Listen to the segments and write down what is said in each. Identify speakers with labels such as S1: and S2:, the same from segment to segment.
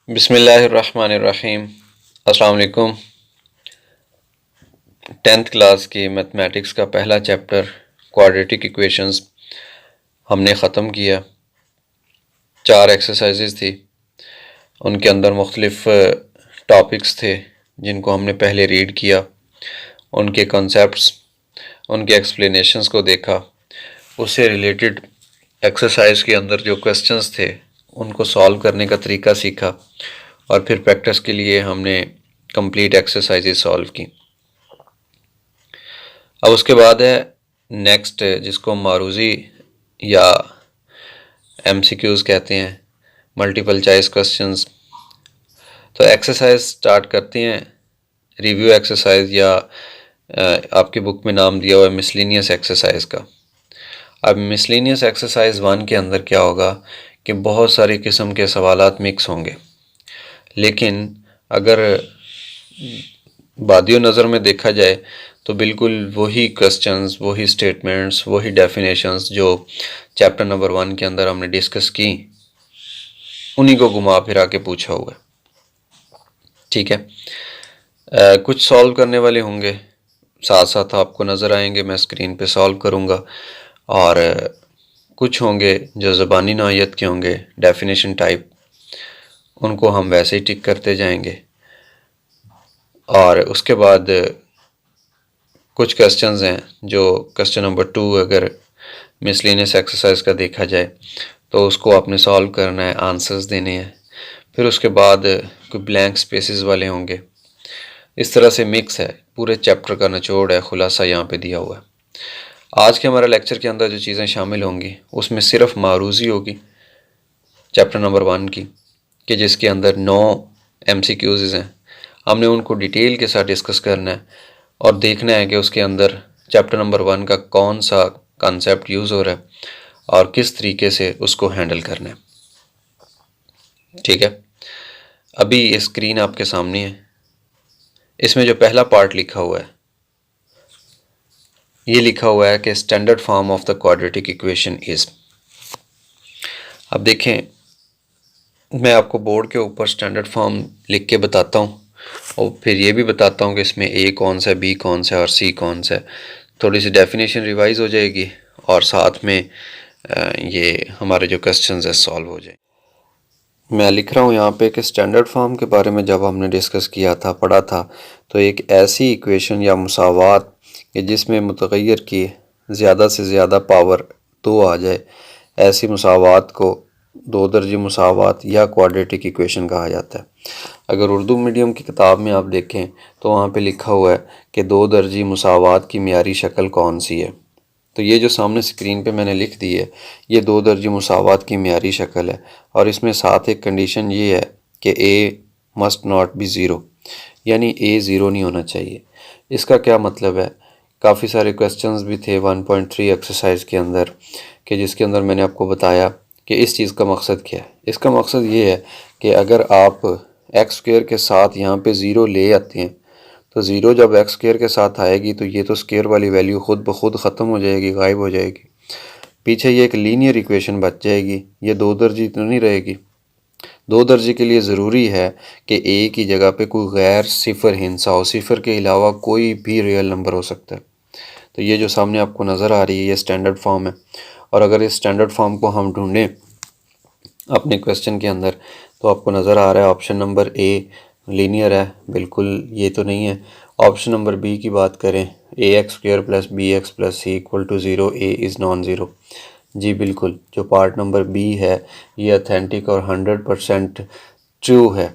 S1: बिस्मिल्लाहिर्रहमानिर्रहीम। अस्सलाम वालेकुम। 10th क्लास की मैथमेटिक्स का पहला चैप्टर क्वाड्रेटिक इक्वेशंस हमने ख़त्म किया। 4 एक्सरसाइजेज थी, उनके अंदर मुख्तलिफ टॉपिक्स थे जिनको हमने पहले रीड किया, उनके कॉन्सेप्ट्स, उनके एक्सप्लेनेशंस को देखा, उससे रिलेटेड एक्सरसाइज के अंदर जो क्वेश्चंस थे उनको सॉल्व करने का तरीका सीखा और फिर प्रैक्टिस के लिए हमने कंप्लीट एक्सरसाइजेज सॉल्व की। अब उसके बाद है नेक्स्ट, जिसको मारूजी या MCQs कहते हैं, मल्टीपल चॉइस क्वेश्चंस। तो एक्सरसाइज स्टार्ट करते हैं, रिव्यू एक्सरसाइज या आपकी बुक में नाम दिया हुआ है मिसलिनियस एक्सरसाइज का। अब मिसलिनियस एक्सरसाइज 1 के अंदर क्या होगा कि बहुत सारी किस्म के सवालात मिक्स होंगे, लेकिन अगर बादियो नज़र में देखा जाए तो बिल्कुल वही क्वेश्चंस, वही स्टेटमेंट्स, वही डेफिनेशंस जो चैप्टर नंबर 1 के अंदर हमने डिस्कस की, उन्हीं को घुमा फिरा के पूछा हुआ है। ठीक है, कुछ सॉल्व करने वाले होंगे, साथ साथ आपको नज़र आएंगे, मैं स्क्रीन पे सॉल्व करूँगा, और कुछ होंगे जो ज़बानी नौइयत के होंगे, डेफिनेशन टाइप, उनको हम वैसे ही टिक करते जाएंगे। और उसके बाद कुछ क्वेश्चंस हैं जो क्वेश्चन नंबर 2 अगर मिसलिनियस एक्सरसाइज का देखा जाए तो उसको आपने सॉल्व करना है, आंसर्स देने हैं। फिर उसके बाद कोई ब्लैंक स्पेसेस वाले होंगे। इस तरह से मिक्स है, पूरे चैप्टर का निचोड़ है, खुलासा यहाँ पे दिया हुआ है। आज के हमारे लेक्चर के अंदर जो चीज़ें शामिल होंगी उसमें सिर्फ मारूजी होगी चैप्टर नंबर 1 की, कि जिसके अंदर 9 MCQs हैं। हमने उनको डिटेल के साथ डिस्कस करना है और देखना है कि उसके अंदर चैप्टर नंबर 1 का कौन सा कॉन्सेप्ट यूज़ हो रहा है और किस तरीके से उसको हैंडल करना है। ठीक है, अभी ये स्क्रीन आपके सामने है। इसमें जो पहला पार्ट लिखा हुआ है, ये लिखा हुआ है कि standard form of the quadratic equation is. अब देखें, मैं आपको बोर्ड के ऊपर स्टैंडर्ड फॉर्म लिख के बताता हूँ और फिर ये भी बताता हूँ कि इसमें A कौन सा है, B कौन सा है और C कौन सा है। थोड़ी सी डेफिनेशन रिवाइज हो जाएगी और साथ में ये हमारे जो क्वेश्चंस है सॉल्व हो जाए। मैं लिख रहा हूँ यहाँ पे कि स्टैंडर्ड फॉर्म के बारे में जब हमने डिस्कस किया था, पढ़ा था, तो एक ऐसी इक्वेशन या मुसावात कि जिसमें मुतग़य्यर की ज़्यादा से ज़्यादा पावर 2 आ जाए, ऐसी मुसावात को दो दर्जी मुसावात या क्वाड्रेटिक इक्वेशन कहा जाता है। अगर उर्दू मीडियम की किताब में आप देखें तो वहाँ पे लिखा हुआ है कि दो दर्जी मुसावात की मियारी शक्ल कौन सी है। तो ये जो सामने स्क्रीन पे मैंने लिख दी है, ये दो दर्जी मुसावात की मियारी शक्ल है, और इसमें साथ एक कंडीशन ये है कि A must not be zero, यानी A ज़ीरो नहीं होना चाहिए। इसका क्या मतलब है? काफ़ी सारे क्वेश्चंस भी थे 1.3 एक्सरसाइज के अंदर, कि जिसके अंदर मैंने आपको बताया कि इस चीज़ का मकसद क्या है। इसका मकसद ये है कि अगर आप एक्स स्क्वायर के साथ यहाँ पे ज़ीरो ले आते हैं तो ज़ीरो जब एक्स स्क्वायर के साथ आएगी तो ये तो स्क्वायर वाली वैल्यू ख़ुद ब खुद ख़त्म हो जाएगी, गायब हो जाएगी। पीछे ये एक लीनियर इक्वेशन बच जाएगी, ये दो दर्जी तो नहीं रहेगी। दो दर्जी के लिए ज़रूरी है कि A की जगह पे कोई गैर सिफर हिंसा हो, सिफर के अलावा कोई भी रियल नंबर हो सकता है। तो ये जो सामने आपको नज़र आ रही है ये स्टैंडर्ड फॉर्म है, और अगर इस स्टैंडर्ड फॉर्म को हम ढूंढें अपने क्वेश्चन के अंदर तो आपको नज़र आ रहा है ऑप्शन नंबर A लीनियर है, बिल्कुल ये तो नहीं है। ऑप्शन नंबर B की बात करें, AX² + BX + C = 0, A is non zero. जी बिल्कुल, जो पार्ट नंबर B है ये अथेंटिक और 100% ट्रू है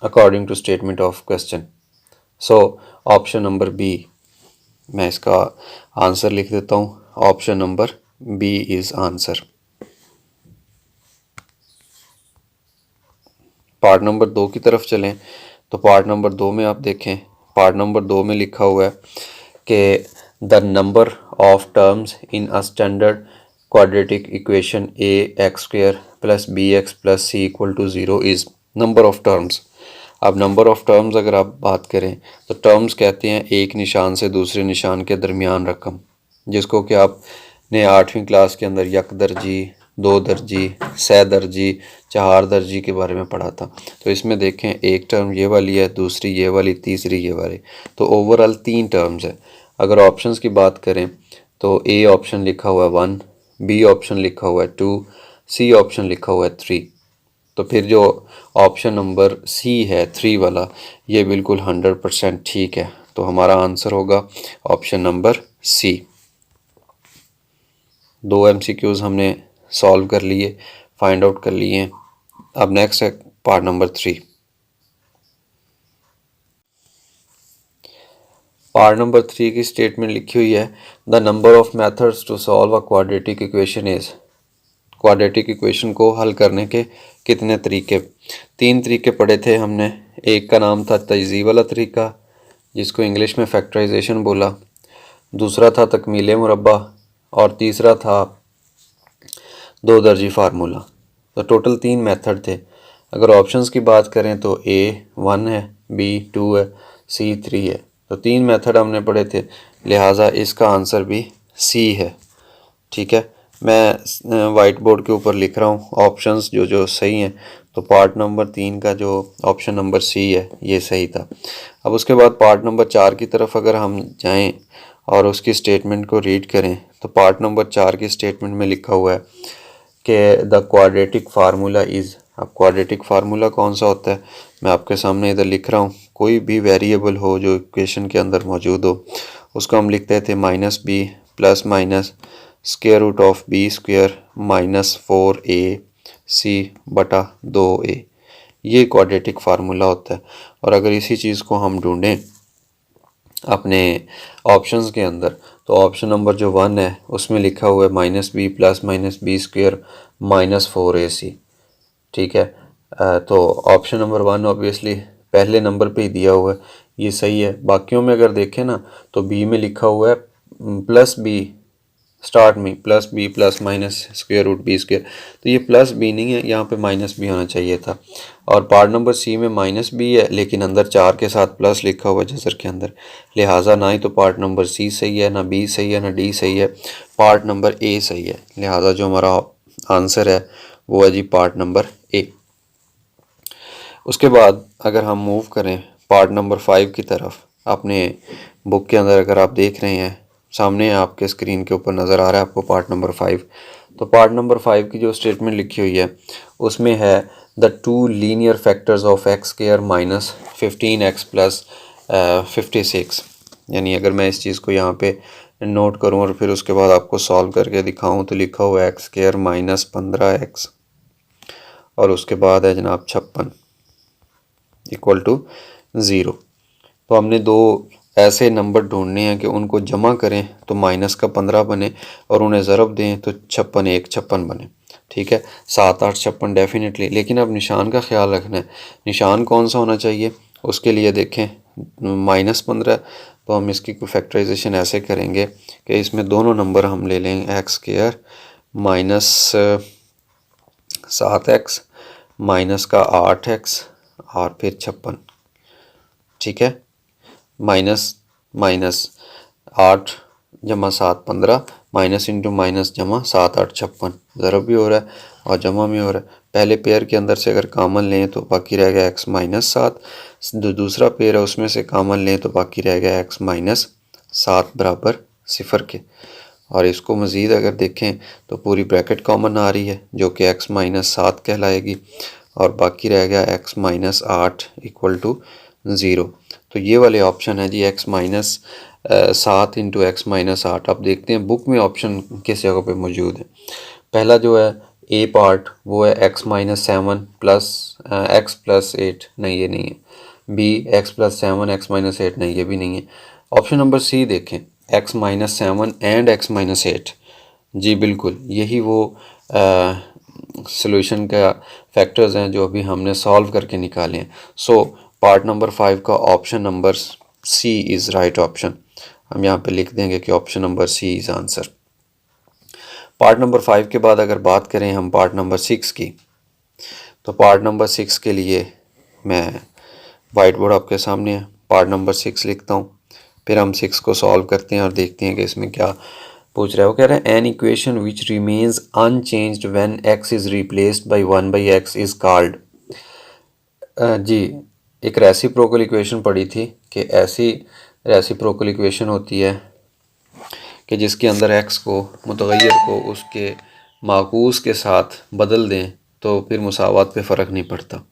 S1: according to statement of question. So option number B, मैं इसका आंसर लिख देता हूँ, option number B is answer. Part number 2 की तरफ चलें तो पार्ट नंबर 2 में आप देखें, पार्ट नंबर 2 में लिखा हुआ है कि the number of terms in a standard quadratic equation AX² + BX + C = 0 is number of terms. अब नंबर ऑफ टर्म्स अगर आप बात करें तो टर्म्स कहते हैं एक निशान से दूसरे निशान के दरमियान रकम, जिसको कि आपने 8वीं क्लास के अंदर यकदर्जी, दो दर्जी, सह दर्जी, चार दर्जी के बारे में पढ़ा था। तो इसमें देखें एक टर्म ये वाली है, दूसरी ये वाली, तीसरी ये वाली, तो ओवरऑल 3 टर्म्स है। अगर ऑप्शंस की बात करें तो ए ऑप्शन लिखा हुआ है 1, बी ऑप्शन लिखा हुआ है 2, सी ऑप्शन लिखा हुआ है 3। तो फिर जो ऑप्शन नंबर सी है 3 वाला, ये बिल्कुल 100% ठीक है। तो हमारा आंसर होगा ऑप्शन नंबर सी। 2 MCQs हमने सॉल्व कर लिए, फाइंड आउट कर लिए। अब नेक्स्ट है पार्ट नंबर 3। पार्ट नंबर 3 की स्टेटमेंट लिखी हुई है, the number of methods to solve a quadratic equation is. Quadratic equation को हल करने के कितने तरीके? 3 तरीके पढ़े थे हमने। एक का नाम था तजज़ी वाला तरीका, जिसको इंग्लिश में फैक्टराइजेशन बोला। दूसरा था तकमील मुरब्बा, और तीसरा था दो दर्जी फार्मूला। तो टोटल 3 मेथड थे। अगर ऑप्शंस की बात करें तो ए 1 है, बी 2 है, सी 3 है। तो 3 मेथड हमने पढ़े थे, लिहाजा इसका आंसर भी सी है। ठीक है, मैं वाइट बोर्ड के ऊपर लिख रहा हूँ ऑप्शंस जो जो सही हैं। तो पार्ट नंबर 3 का जो ऑप्शन नंबर सी है ये सही था। अब उसके बाद पार्ट नंबर 4 की तरफ अगर हम जाएं और उसकी स्टेटमेंट को रीड करें, तो पार्ट नंबर 4 की स्टेटमेंट में लिखा हुआ है कि द क्वाड्रेटिक फार्मूला इज़। अब क्वाड्रेटिक फार्मूला कौन सा होता है, मैं आपके सामने इधर लिख रहा हूँ। कोई भी वेरिएबल हो जो इक्वेशन के अंदर मौजूद हो, उसको हम लिखते थे minus B plus minus square root of B square minus 4ac बटा 2a। ये क्वाड्रेटिक फार्मूला होता है। और अगर इसी चीज़ को हम ढूंढें अपने ऑप्शंस के अंदर, तो ऑप्शन नंबर जो 1 है उसमें लिखा हुआ है minus B plus minus B square minus 4ac। ठीक है, तो ऑप्शन नंबर 1 ऑब्वियसली पहले नंबर पे ही दिया हुआ है, ये सही है। बाकियों में अगर देखें ना, तो बी में लिखा हुआ है प्लस बी, स्टार्ट में plus B plus minus square root B square, तो ये प्लस बी नहीं है, यहाँ पे माइनस बी होना चाहिए था। और पार्ट नंबर सी में माइनस बी है, लेकिन अंदर 4 के साथ प्लस लिखा हुआ है जजर के अंदर, लिहाजा ना ही तो पार्ट नंबर सी सही है, ना बी सही है, ना डी सही है, पार्ट नंबर ए सही है। लिहाजा जो हमारा आंसर है वो है जी पार्ट नंबर ए। उसके बाद अगर हम मूव करें पार्ट नंबर 5 की तरफ, अपने बुक के अंदर अगर आप देख रहे हैं, सामने आपके स्क्रीन के ऊपर नज़र आ रहा है आपको पार्ट नंबर 5। तो पार्ट नंबर 5 की जो स्टेटमेंट लिखी हुई है उसमें है the 2 linear factors of x square minus 15x plus 56। यानी अगर मैं इस चीज़ को यहाँ पे नोट करूँ और फिर उसके बाद आपको सॉल्व करके दिखाऊँ, तो लिखा हुआ है एक्स स्क्वायर माइनस 15x और उसके बाद है जनाब 56 इक्वल टू 0। तो हमने दो ऐसे नंबर ढूंढने हैं कि उनको जमा करें तो माइनस का 15 बने, और उन्हें ज़रब दें तो 56 1 56 बने। ठीक है, 7 8 56 डेफिनेटली। लेकिन अब निशान का ख्याल रखना है, निशान कौन सा होना चाहिए उसके लिए देखें -15। तो हम इसकी फैक्टराइजेशन ऐसे करेंगे कि इसमें दोनों नंबर हम ले लें x square minus 7x minus का 8x और फिर 56। ठीक है, माइनस माइनस 8 जमा 7 15, माइनस इंटू माइनस जमा 7 8 56, ज़रब भी हो रहा है और जमा भी हो रहा है। पहले पेयर के अंदर से अगर कामन लें तो बाकी रह गया x माइनस 7, जो दूसरा पेयर है उसमें से कामन लें तो बाकी रह गया x माइनस 7 बराबर 0 के। और इसको मज़ीद अगर देखें तो पूरी ब्रैकेट कॉमन आ रही है जो कि x माइनस 7 कहलाएगी, और बाकी रह गया x माइनस 8 इक्वल टू 0। तो ये वाले ऑप्शन है जी x minus 7 into x minus 8। आप देखते हैं बुक में ऑप्शन किस जगह पे मौजूद है। पहला जो है ए पार्ट वो है x minus 7 plus x plus 8, नहीं ये नहीं है। B x plus 7 x minus 8, नहीं ये भी नहीं है। ऑप्शन नंबर सी देखें x minus 7 and x minus 8, जी बिल्कुल यही वो सॉल्यूशन का फैक्टर्स हैं जो अभी हमने सॉल्व करके निकाले हैं। सो पार्ट नंबर 5 का option number C is right option. हम यहाँ पे लिख देंगे कि option number C is answer. Part number 5 के बाद अगर बात करें हम पार्ट नंबर 6 की, तो पार्ट नंबर 6 के लिए मैं वाइट बोर्ड आपके सामने है, पार्ट नंबर 6 लिखता हूँ, फिर हम 6 को सॉल्व करते हैं और देखते हैं कि इसमें क्या पूछ रहा है, वो कह रहा है an equation which remains unchanged when x is replaced by 1/x is called. जी, एक रेसिप्रोकल इक्वेशन पढ़ी थी कि ऐसी रेसिप्रोकल इक्वेशन होती है कि जिसके अंदर x को, मुतगय्यर को उसके माकूस के साथ बदल दें तो फिर मुसावात पे फ़र्क नहीं पड़ता।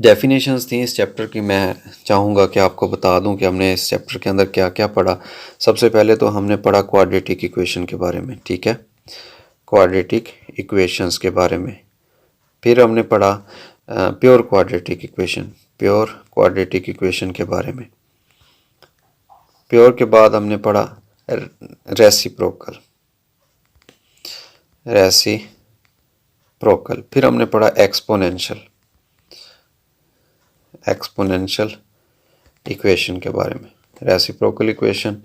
S1: डेफिनेशंस थी इस चैप्टर की, मैं चाहूँगा कि आपको बता दूं कि हमने इस चैप्टर के अंदर क्या क्या पढ़ा। सबसे पहले तो हमने पढ़ा क्वाड्रेटिक इक्वेशन के बारे में, ठीक है, क्वाड्रेटिक इक्वेशंस के बारे में। फिर हमने पढ़ा pure quadratic equation, pure quadratic equation के बारे में। प्योर के बाद हमने पढ़ा रेसिप्रोकल, रेसिप्रोकल। फिर हमने पढ़ा एक्सपोनेंशियल, एक्सपोनेंशियल इक्वेशन के बारे में, रेसिप्रोकल इक्वेशन,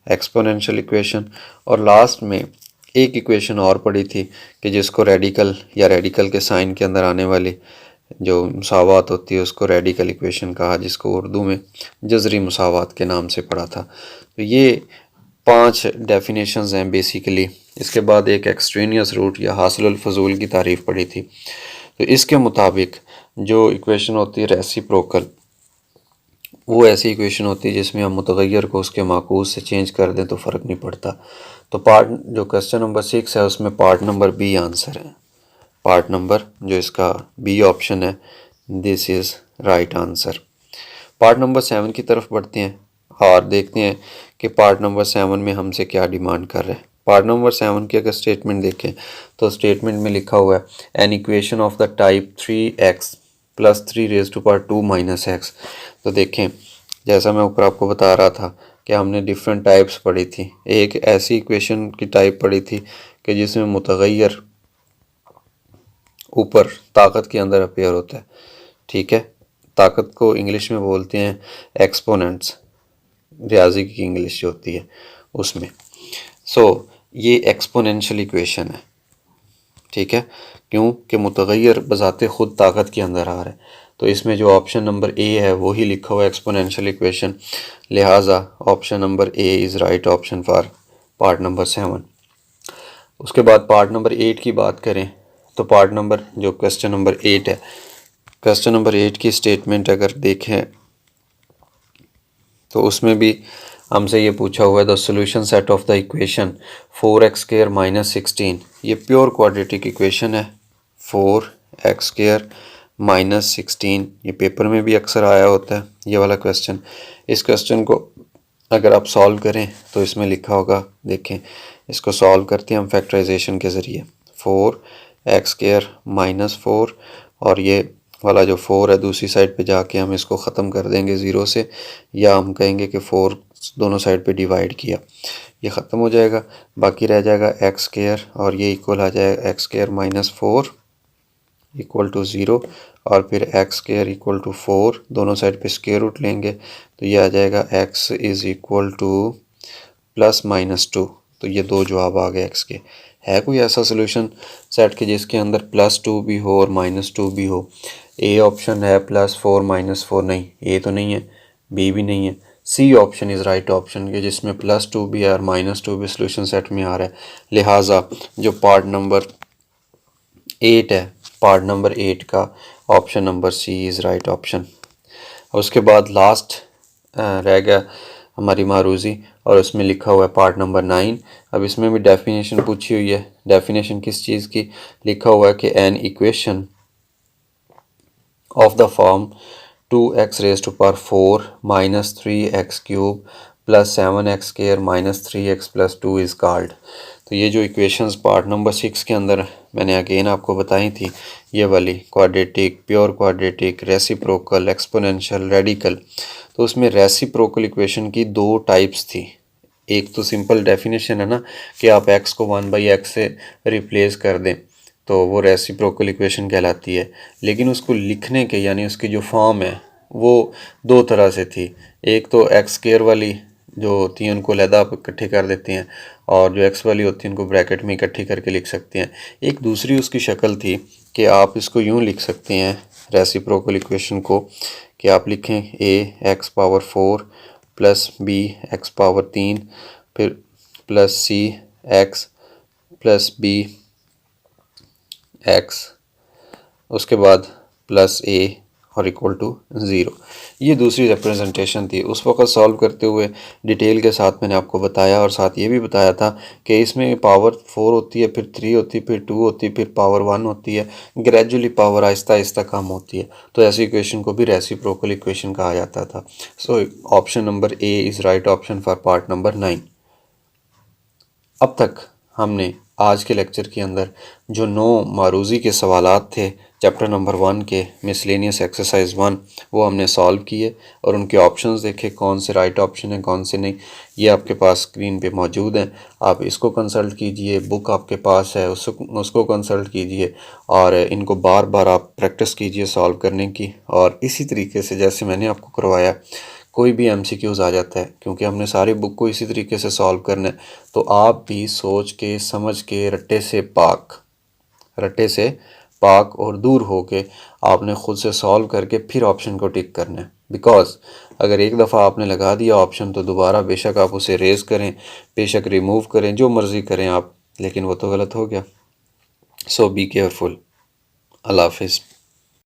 S1: एक्सपोनेंशियल इक्वेशन। और लास्ट में एक इक्वेशन और पढ़ी थी कि जिसको रेडिकल या रेडिकल के साइन के अंदर आने वाली जो मुसावात होती है उसको रेडिकल इक्वेशन कहा, जिसको उर्दू में जज़री मुसावात के नाम से पढ़ा था। तो ये 5 डेफिनेशंस हैं बेसिकली। इसके बाद एक एक्सट्रेनियस रूट या हासिलुल फजूल की तारीफ़ पढ़ी थी। तो इसके मुताबिक जो इक्वेशन होती है रेसिप्रोकल, वो ऐसी इक्वेशन होती है जिसमें हम मुतगय्यर को उसके माकूस से चेंज कर दें तो फ़र्क नहीं पड़ता। तो पार्ट जो क्वेश्चन नंबर 6 है उसमें पार्ट नंबर बी आंसर है, पार्ट नंबर जो इसका बी ऑप्शन है, this is right answer. Part number 7 की तरफ बढ़ते हैं और देखते हैं कि पार्ट नंबर 7 में हमसे क्या डिमांड कर रहे हैं। पार्ट नंबर 7 की अगर स्टेटमेंट देखें तो स्टेटमेंट में लिखा हुआ है an equation of the type 3x + 3⁻² - x। तो देखें, जैसा मैं ऊपर आपको बता रहा था कि हमने डिफरेंट टाइप्स पढ़ी थी। एक ऐसी इक्वेशन की टाइप पढ़ी थी कि जिसमें मुतगय्यर ऊपर ताकत के अंदर अपेयर होता है, ठीक है। ताकत को इंग्लिश में बोलते हैं एक्सपोनेंट्स, रियाजी की इंग्लिश जो होती है उसमें। ये एक्सपोनेंशियल इक्वेशन है, ठीक है, क्यों कि मुतगय्यर बज़ाते ख़ुद ताकत के अंदर आ रहा है। तो इसमें जो ऑप्शन नंबर ए है वही लिखा हुआ है एक्सपोनेंशियल इक्वेशन, लिहाजा option number A is right option for part number 7। उसके बाद पार्ट नंबर 8 की बात करें तो पार्ट नंबर जो क्वेश्चन नंबर 8 है, क्वेश्चन नंबर 8 की स्टेटमेंट अगर देखें तो उसमें भी हमसे ये पूछा हुआ है the solution set of the equation 4x² - 16। ये प्योर क्वाड्रेटिक इक्वेशन है, 4x² - 16। ये पेपर में भी अक्सर आया होता है ये वाला क्वेश्चन। इस क्वेश्चन को अगर आप सॉल्व करें तो इसमें लिखा होगा, देखें इसको सॉल्व करते हैं हम फैक्टराइजेशन के ज़रिए। 4x² - 4 और ये वाला जो 4 है दूसरी साइड पे जाके हम इसको ख़त्म कर देंगे 0 से, या हम कहेंगे कि 4 दोनों साइड पे डिवाइड किया, ये ख़त्म हो जाएगा, बाकी रह जाएगा x² और ये इक्वल आ जाएगा x² - 4 = 0 और फिर x² = 4, दोनों साइड पे स्क्वायर रूट लेंगे तो ये आ जाएगा x = +-2। तो ये दो जवाब आ गए x के। है कोई ऐसा सोल्यूशन सेट के जिसके अंदर +2 भी हो और -2 भी हो? ए ऑप्शन है +4 -4, नहीं ए तो नहीं है, बी भी नहीं है, C option is right option के जिसमें +2 भी है और -2 भी सोल्यूशन सेट में आ रहा है। लिहाजा जो पार्ट नंबर 8 है, पार्ट नंबर 8 का option number C is right option. उसके बाद लास्ट रह गया हमारी मारूज़ी और उसमें लिखा हुआ है पार्ट नंबर 9। अब इसमें भी डेफिनेशन पूछी हुई है। डेफिनेशन किस चीज़ की? लिखा हुआ है कि an equation of the form 2x⁴ - 3x³ + 7x² - 3x + 2 is called. तो ये जो इक्वेशंस पार्ट नंबर 6 के अंदर मैंने अगेन आपको बताई थी, ये वाली quadratic, pure quadratic, reciprocal, exponential, radical, तो उसमें रेसिप्रोकल इक्वेशन की 2 टाइप्स थी। एक तो सिंपल डेफिनेशन है ना कि आप x को 1/x से रिप्लेस कर दें तो वो रेसिप्रोकल इक्वेशन कहलाती है, लेकिन उसको लिखने के यानी उसकी जो फॉर्म है वो 2 तरह से थी। एक तो x² वाली जो होती हैं उनको अलहदा आप इकट्ठे कर देते हैं और जो x वाली होती है उनको ब्रैकेट में इकट्ठी करके लिख सकते हैं। एक दूसरी उसकी शक्ल थी कि आप इसको यूँ लिख सकते हैं रेसिप्रोकल इक्वेशन को कि आप लिखें a x⁴ + b x⁴ फिर प्लस सी एक्स प्लस बी एक्स, उसके बाद प्लस ए और इक्वल टू ज़ीरो। ये दूसरी रिप्रेजेंटेशन थी। उस वक़्त सॉल्व करते हुए डिटेल के साथ मैंने आपको बताया और साथ ये भी बताया था कि इसमें पावर 4 होती है, फिर 3 होती है, फिर 2 होती है, फिर पावर 1 होती है, ग्रेजुअली पावर आहिस्ता आहिस्ता कम होती है। तो ऐसी इक्वेशन को भी रेसिप्रोकल इक्वेशन कहा जाता था। सो option number A is right option for part number 9। अब तक हमने आज के लेक्चर के अंदर जो 9 मारूज़ी के सवालात थे चैप्टर नंबर 1 के मिसलेनियस एक्सरसाइज 1, वो हमने सॉल्व किए और उनके ऑप्शंस देखे, कौन से राइट ऑप्शन हैं कौन से नहीं। ये आपके पास स्क्रीन पे मौजूद हैं, आप इसको कंसल्ट कीजिए, बुक आपके पास है उसको कंसल्ट कीजिए और इनको बार बार आप प्रैक्टिस कीजिए सॉल्व करने की। और इसी तरीके से जैसे मैंने आपको करवाया, कोई भी एमसीक्यूज़ आ जाता है, क्योंकि हमने सारी बुक को इसी तरीके से सॉल्व करना है, तो आप भी सोच के समझ के रट्टे से पाक और दूर हो के आपने ख़ुद से सॉल्व करके फिर ऑप्शन को टिक करना है। बिकॉज़ अगर एक दफ़ा आपने लगा दिया ऑप्शन तो दोबारा बेशक आप उसे रेज़ करें, बेशक रिमूव करें, जो मर्ज़ी करें आप, लेकिन वो तो गलत हो गया। सो बी केयरफुल। अल्लाह हाफिज़।